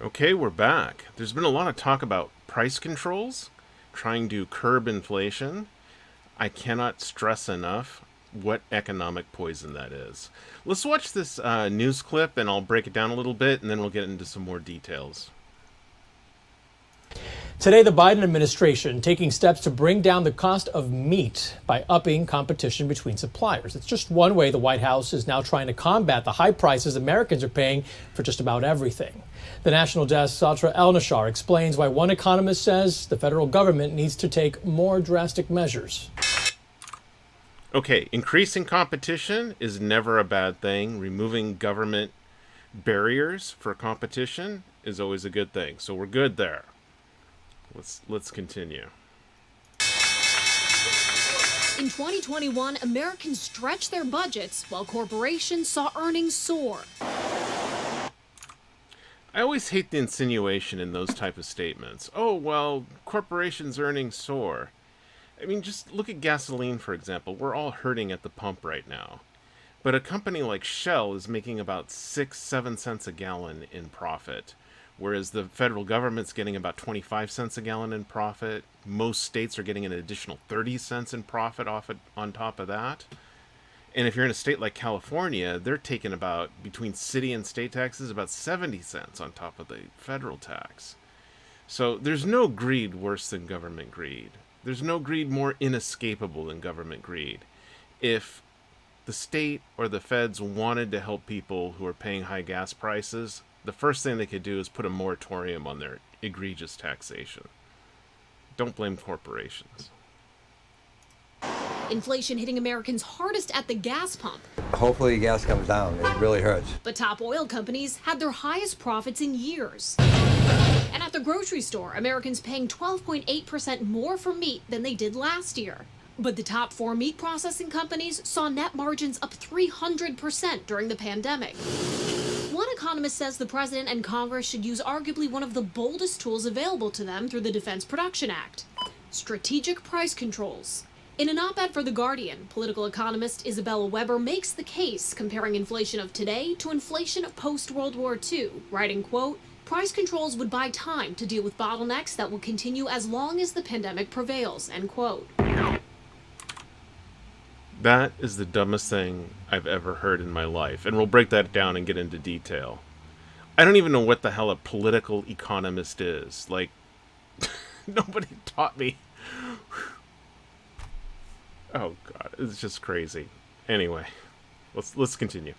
Okay, we're back. There's been a lot of talk about price controls, trying to curb inflation. I cannot stress enough what economic poison that is. Let's watch this news clip and I'll break it down a little bit and then we'll get into some more details. Today, the Biden administration taking steps to bring down the cost of meat by upping competition between suppliers. It's just one way the White House is now trying to combat the high prices Americans are paying for just about everything. The National Desk's Satra El-Nashar explains why one economist says the federal government needs to take more drastic measures. Okay, increasing competition is never a bad thing. Removing government barriers for competition is always a good thing. So we're good there. Let's continue. In 2021, Americans stretched their budgets while corporations saw earnings soar. I always hate the insinuation in those type of statements. Oh, well, corporations' earnings soar. I mean, just look at gasoline, for example. We're all hurting at the pump right now. But a company like Shell is making about 6-7 cents a gallon in profit, whereas the federal government's getting about 25 cents a gallon in profit. Most states are getting an additional 30 cents in profit on top of that. And if you're in a state like California, they're taking about, between city and state taxes, about 70 cents on top of the federal tax. So there's no greed worse than government greed. There's no greed more inescapable than government greed. If the state or the feds wanted to help people who are paying high gas prices, the first thing they could do is put a moratorium on their egregious taxation. Don't blame corporations. Inflation hitting Americans hardest at the gas pump. Hopefully gas comes down. It really hurts. But top oil companies had their highest profits in years. And at the grocery store, Americans paying 12.8% more for meat than they did last year. But the top 4 meat processing companies saw net margins up 300% during the pandemic. One economist says the president and Congress should use arguably one of the boldest tools available to them through the Defense Production Act: strategic price controls. In an op-ed for The Guardian, political economist Isabella Weber makes the case comparing inflation of today to inflation of post-World War II, writing, quote, "Price controls would buy time to deal with bottlenecks that will continue as long as the pandemic prevails," end quote. That is the dumbest thing I've ever heard in my life, and we'll break that down and get into detail. I don't even know what the hell a political economist is. Like, nobody taught me. Oh God, it's just crazy. Anyway, let's continue.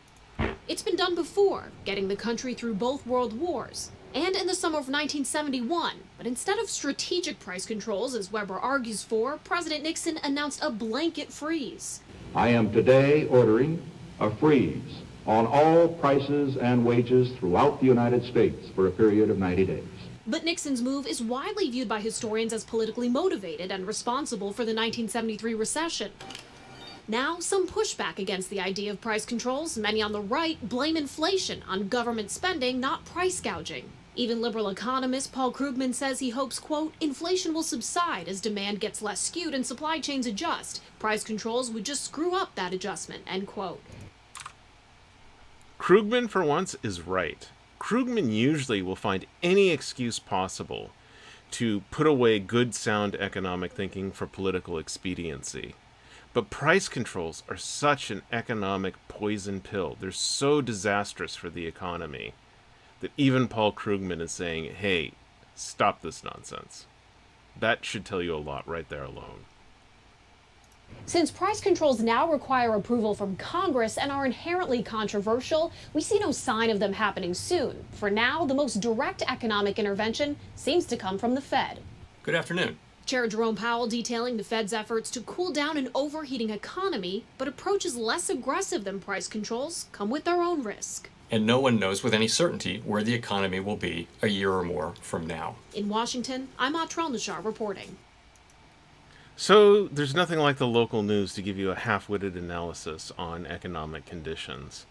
It's been done before, getting the country through both world wars, and in the summer of 1971. But instead of strategic price controls, as Weber argues for, President Nixon announced a blanket freeze. I am today ordering a freeze on all prices and wages throughout the United States for a period of 90 days. But Nixon's move is widely viewed by historians as politically motivated and responsible for the 1973 recession. Now, some pushback against the idea of price controls. Many on the right blame inflation on government spending, not price gouging. Even liberal economist Paul Krugman says he hopes, quote, inflation will subside as demand gets less skewed and supply chains adjust. Price controls would just screw up that adjustment, end quote. Krugman, for once, is right. Krugman usually will find any excuse possible to put away good, sound economic thinking for political expediency. But price controls are such an economic poison pill. They're so disastrous for the economy that even Paul Krugman is saying, hey, stop this nonsense. That should tell you a lot right there alone. Since price controls now require approval from Congress and are inherently controversial, we see no sign of them happening soon. For now, the most direct economic intervention seems to come from the Fed. Good afternoon. Chair Jerome Powell detailing the Fed's efforts to cool down an overheating economy, but approaches less aggressive than price controls come with their own risk. And no one knows with any certainty where the economy will be a year or more from now. In Washington, I'm Satra El-Nashar reporting. So there's nothing like the local news to give you a half-witted analysis on economic conditions.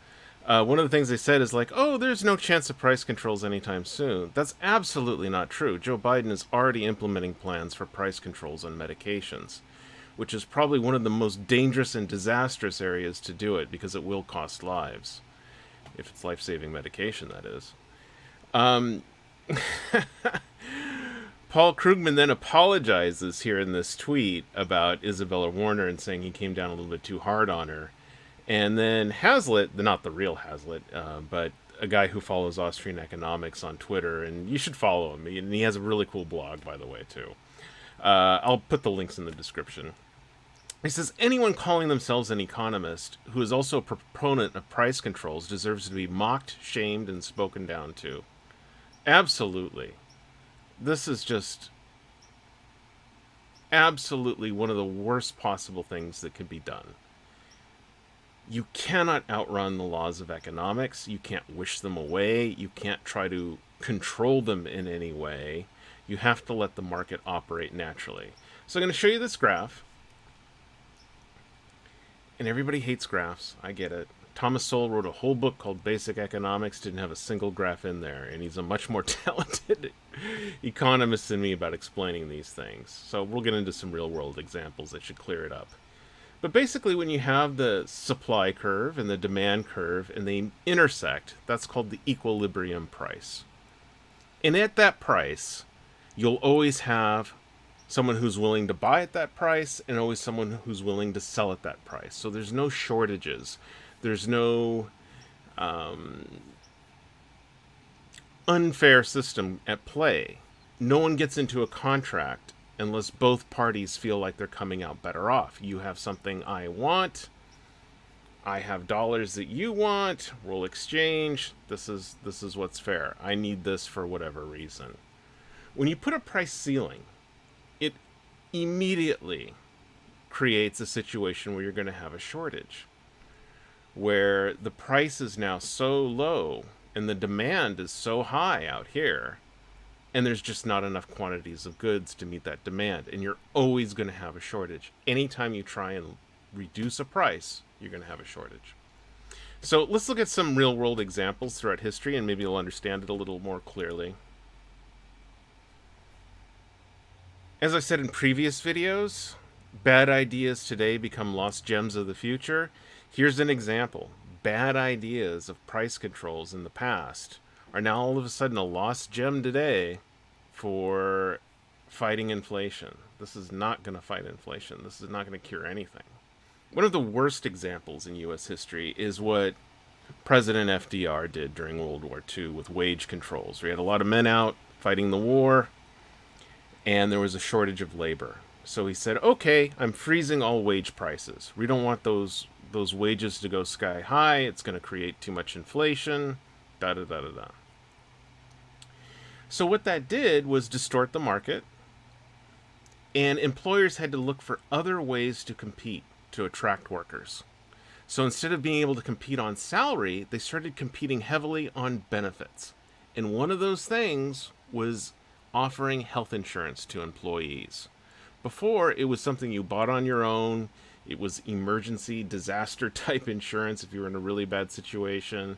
One of the things they said is like, oh, there's no chance of price controls anytime soon. That's absolutely not true. Joe Biden is already implementing plans for price controls on medications, which is probably one of the most dangerous and disastrous areas to do it because it will cost lives. If it's life-saving medication, that is. Paul Krugman then apologizes here in this tweet about Isabella Warner and saying he came down a little bit too hard on her. And then Hazlitt, not the real Hazlitt, but a guy who follows Austrian economics on Twitter, and you should follow him. And he has a really cool blog, by the way, too. I'll put the links in the description. He says, anyone calling themselves an economist who is also a proponent of price controls deserves to be mocked, shamed, and spoken down to. Absolutely. This is just absolutely one of the worst possible things that could be done. You cannot outrun the laws of economics. You can't wish them away. You can't try to control them in any way. You have to let the market operate naturally. So I'm going to show you this graph. And everybody hates graphs. I get it. Thomas Sowell wrote a whole book called Basic Economics, didn't have a single graph in there. And he's a much more talented economist than me about explaining these things. So we'll get into some real-world examples that should clear it up. But basically, when you have the supply curve and the demand curve and they intersect, that's called the equilibrium price. And at that price, you'll always have someone who's willing to buy at that price and always someone who's willing to sell at that price. So there's no shortages. There's no unfair system at play. No one gets into a contract unless both parties feel like they're coming out better off. You have something I want. I have dollars that you want. We'll exchange. This is what's fair. I need this for whatever reason. When you put a price ceiling, it immediately creates a situation where you're going to have a shortage, where the price is now so low and the demand is so high out here, and there's just not enough quantities of goods to meet that demand, and you're always going to have a shortage. Anytime you try and reduce a price, you're going to have a shortage. So let's look at some real-world examples throughout history, and maybe you'll understand it a little more clearly. As I said in previous videos, bad ideas today become lost gems of the future. Here's an example. Bad ideas of price controls in the past are now all of a sudden a lost gem today for fighting inflation. This is not going to fight inflation. This is not going to cure anything. One of the worst examples in U.S. history is what President FDR did during World War II with wage controls. We had a lot of men out fighting the war, and there was a shortage of labor. So he said, okay, I'm freezing all wage prices. We don't want those wages to go sky high. It's going to create too much inflation. Da-da-da-da-da. So what that did was distort the market, and employers had to look for other ways to compete to attract workers. So instead of being able to compete on salary, they started competing heavily on benefits. And one of those things was offering health insurance to employees. Before, it was something you bought on your own. It was emergency disaster type insurance if you were in a really bad situation.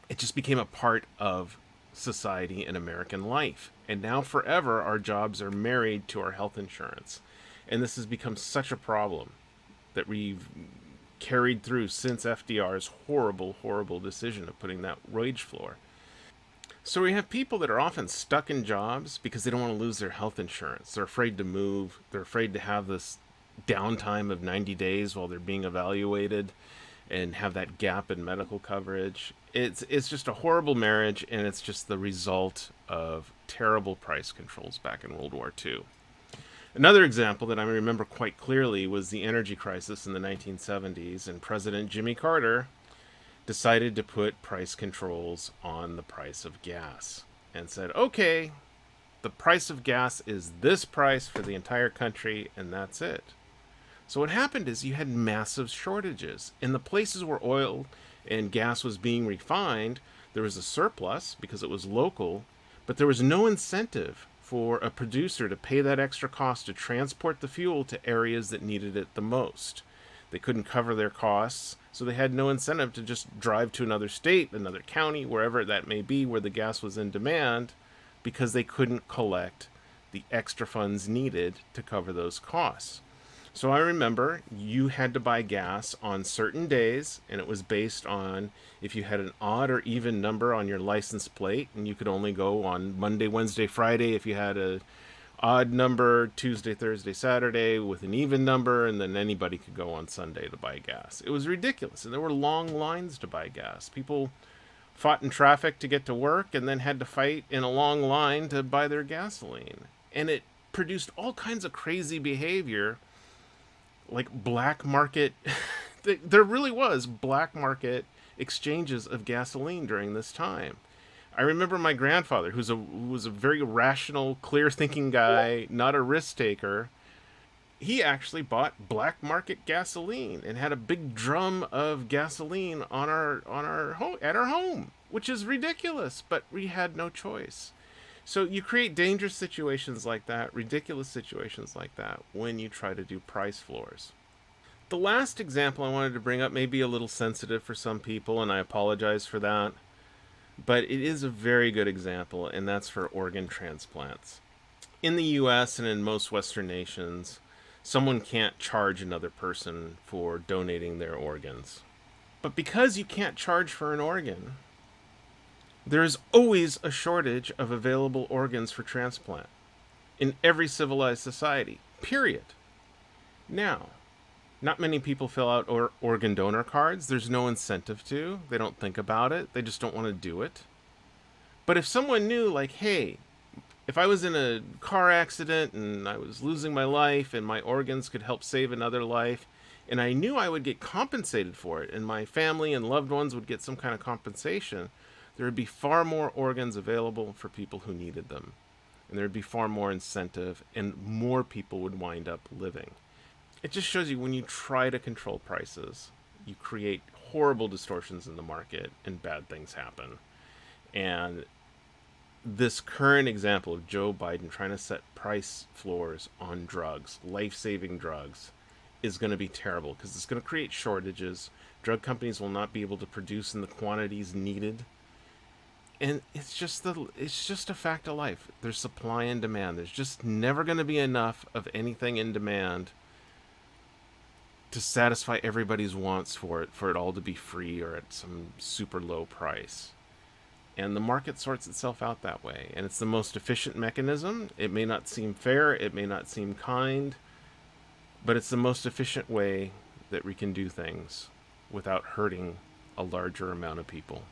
It just became a part of society and American life. And now forever, our jobs are married to our health insurance. And this has become such a problem that we've carried through since FDR's horrible, horrible decision of putting that wage floor. So we have people that are often stuck in jobs because they don't want to lose their health insurance. They're afraid to move. They're afraid to have this downtime of 90 days while they're being evaluated and have that gap in medical coverage. It's just a horrible marriage, and it's just the result of terrible price controls back in World War II. Another example that I remember quite clearly was the energy crisis in the 1970s, and President Jimmy Carter decided to put price controls on the price of gas and said, okay, the price of gas is this price for the entire country, and that's it. So what happened is you had massive shortages. In the places where oil and gas was being refined, there was a surplus because it was local, but there was no incentive for a producer to pay that extra cost to transport the fuel to areas that needed it the most. They couldn't cover their costs, so they had no incentive to just drive to another state, another county, wherever that may be, where the gas was in demand, because they couldn't collect the extra funds needed to cover those costs. So I remember you had to buy gas on certain days, and it was based on if you had an odd or even number on your license plate, and you could only go on Monday, Wednesday, Friday. If you had a odd number, Tuesday, Thursday, Saturday with an even number, and then anybody could go on Sunday to buy gas. It was ridiculous, and there were long lines to buy gas. People fought in traffic to get to work and then had to fight in a long line to buy their gasoline. And it produced all kinds of crazy behavior, like black market. There really was black market exchanges of gasoline during this time. I remember my grandfather, who was a very rational, clear-thinking guy, not a risk taker. He actually bought black market gasoline and had a big drum of gasoline at our home, which is ridiculous, but we had no choice. So you create dangerous situations like that, ridiculous situations like that, when you try to do price floors. The last example I wanted to bring up may be a little sensitive for some people, and I apologize for that. But it is a very good example, and that's for organ transplants. In the US and in most Western nations, someone can't charge another person for donating their organs. But because you can't charge for an organ, there's always a shortage of available organs for transplant in every civilized society, period. Now, not many people fill out organ donor cards. There's no incentive to. They don't think about it. They just don't want to do it. But if someone knew, like, hey, if I was in a car accident and I was losing my life and my organs could help save another life, and I knew I would get compensated for it, and my family and loved ones would get some kind of compensation, there would be far more organs available for people who needed them. And there would be far more incentive, and more people would wind up living. It just shows you when you try to control prices, you create horrible distortions in the market and bad things happen. And this current example of Joe Biden trying to set price floors on drugs, life-saving drugs, is going to be terrible because it's going to create shortages. Drug companies will not be able to produce in the quantities needed. And it's just a fact of life. There's supply and demand. There's just never going to be enough of anything in demand to satisfy everybody's wants for it all to be free or at some super low price. And the market sorts itself out that way. And it's the most efficient mechanism. It may not seem fair, it may not seem kind, but it's the most efficient way that we can do things without hurting a larger amount of people.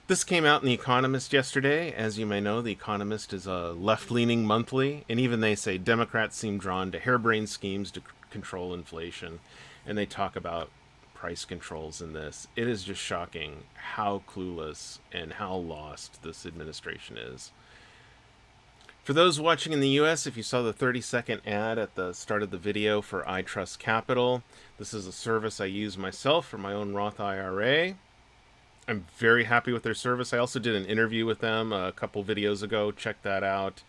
This came out in The Economist yesterday. As you may know, The Economist is a left-leaning monthly, and even they say Democrats seem drawn to harebrained schemes to control inflation, and they talk about price controls in this. It is just shocking how clueless and how lost this administration is. For those watching in the US, if you saw the 30-second ad at the start of the video for iTrustCapital, this is a service I use myself for my own Roth IRA. I'm very happy with their service. I also did an interview with them a couple videos ago. Check that out.